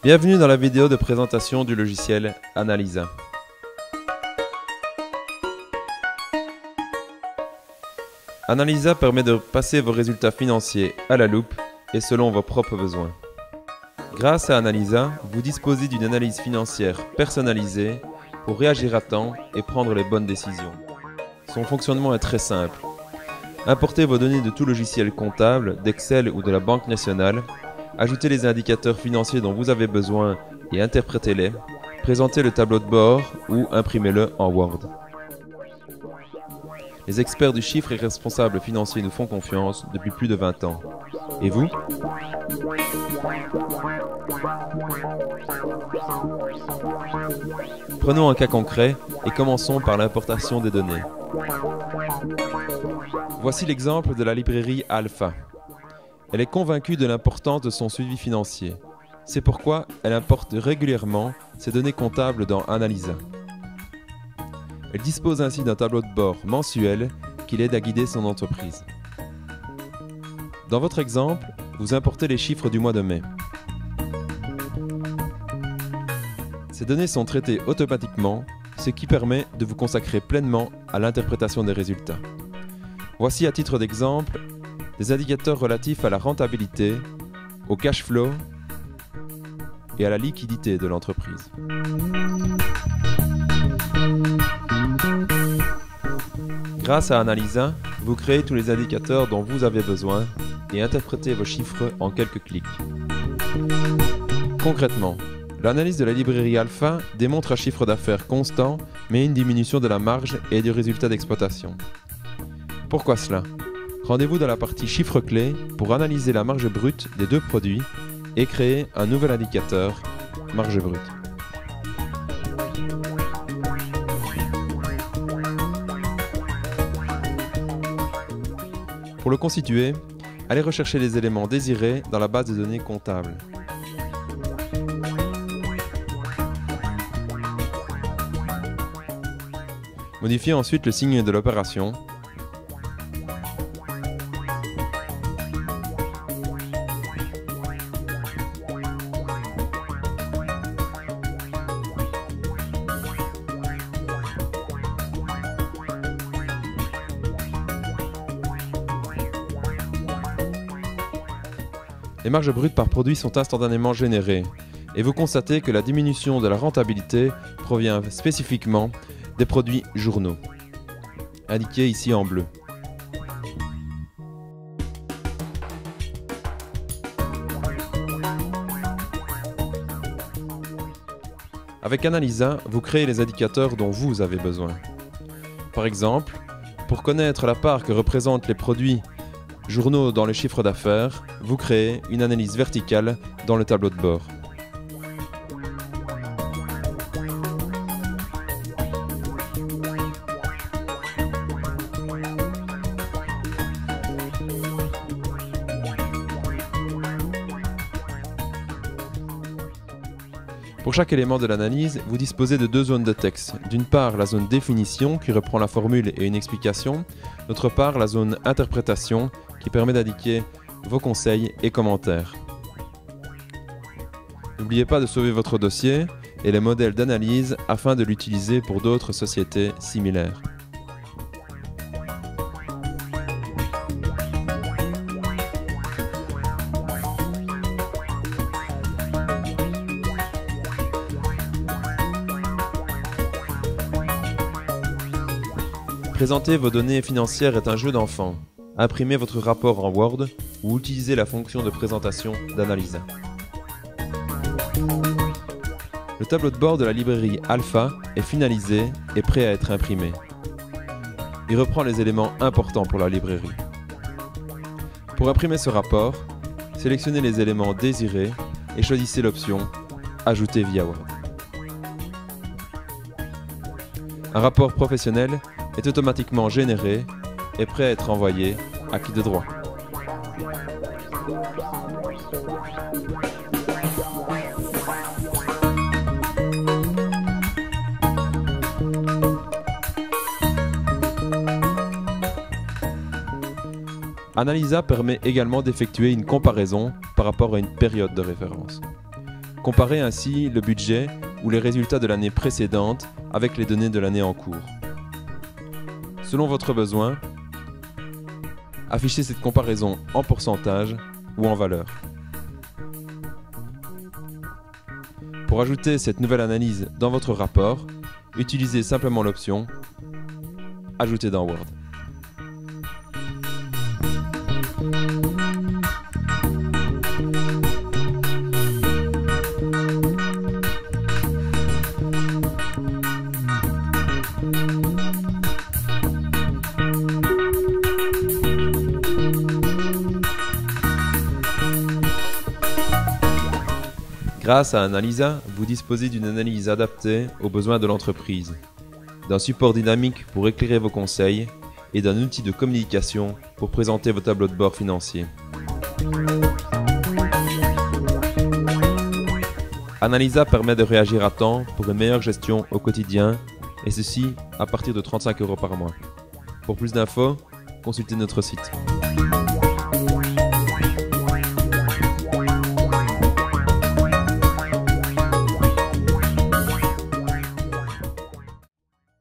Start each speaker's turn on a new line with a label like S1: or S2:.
S1: Bienvenue dans la vidéo de présentation du logiciel Analysa. Analysa permet de passer vos résultats financiers à la loupe et selon vos propres besoins. Grâce à Analysa, vous disposez d'une analyse financière personnalisée pour réagir à temps et prendre les bonnes décisions. Son fonctionnement est très simple. Importez vos données de tout logiciel comptable, d'Excel ou de la Banque nationale, ajoutez les indicateurs financiers dont vous avez besoin et interprétez-les, présentez le tableau de bord ou imprimez-le en Word. Les experts du chiffre et responsables financiers nous font confiance depuis plus de 20 ans. Et vous ? Prenons un cas concret et commençons par l'importation des données. Voici l'exemple de la librairie Alpha. Elle est convaincue de l'importance de son suivi financier. C'est pourquoi elle importe régulièrement ses données comptables dans Analysa. Elle dispose ainsi d'un tableau de bord mensuel qui l'aide à guider son entreprise. Dans votre exemple, vous importez les chiffres du mois de mai. Ces données sont traitées automatiquement, ce qui permet de vous consacrer pleinement à l'interprétation des résultats. Voici à titre d'exemple des indicateurs relatifs à la rentabilité, au cash flow et à la liquidité de l'entreprise. Grâce à Analysa, vous créez tous les indicateurs dont vous avez besoin et interprétez vos chiffres en quelques clics. Concrètement, l'analyse de la librairie Alpha démontre un chiffre d'affaires constant mais une diminution de la marge et du résultat d'exploitation. Pourquoi cela ? Rendez-vous dans la partie chiffres clés pour analyser la marge brute des deux produits et créer un nouvel indicateur, marge brute. Pour le constituer, allez rechercher les éléments désirés dans la base de données comptable. Modifiez ensuite le signe de l'opération. Les marges brutes par produit sont instantanément générées et vous constatez que la diminution de la rentabilité provient spécifiquement des produits journaux, indiqués ici en bleu. Avec Analysa, vous créez les indicateurs dont vous avez besoin. Par exemple, pour connaître la part que représentent les produits journaux dans le chiffre d'affaires, vous créez une analyse verticale dans le tableau de bord. Pour chaque élément de l'analyse, vous disposez de deux zones de texte. D'une part, la zone définition qui reprend la formule et une explication. D'autre part, la zone interprétation qui permet d'indiquer vos conseils et commentaires. N'oubliez pas de sauver votre dossier et les modèles d'analyse afin de l'utiliser pour d'autres sociétés similaires. Présenter vos données financières est un jeu d'enfant. Imprimez votre rapport en Word ou utilisez la fonction de présentation d'Analysa. Le tableau de bord de la librairie Alpha est finalisé et prêt à être imprimé. Il reprend les éléments importants pour la librairie. Pour imprimer ce rapport, sélectionnez les éléments désirés et choisissez l'option « Ajouter via Word ». Un rapport professionnel est automatiquement généré et prêt à être envoyé à qui de droit. Analysa permet également d'effectuer une comparaison par rapport à une période de référence. Comparez ainsi le budget ou les résultats de l'année précédente avec les données de l'année en cours. Selon votre besoin, affichez cette comparaison en pourcentage ou en valeur. Pour ajouter cette nouvelle analyse dans votre rapport, utilisez simplement l'option « Ajouter dans Word ». Grâce à Analysa, vous disposez d'une analyse adaptée aux besoins de l'entreprise, d'un support dynamique pour éclairer vos conseils et d'un outil de communication pour présenter vos tableaux de bord financiers. Analysa permet de réagir à temps pour une meilleure gestion au quotidien, et ceci à partir de 35 € par mois. Pour plus d'infos, consultez notre site.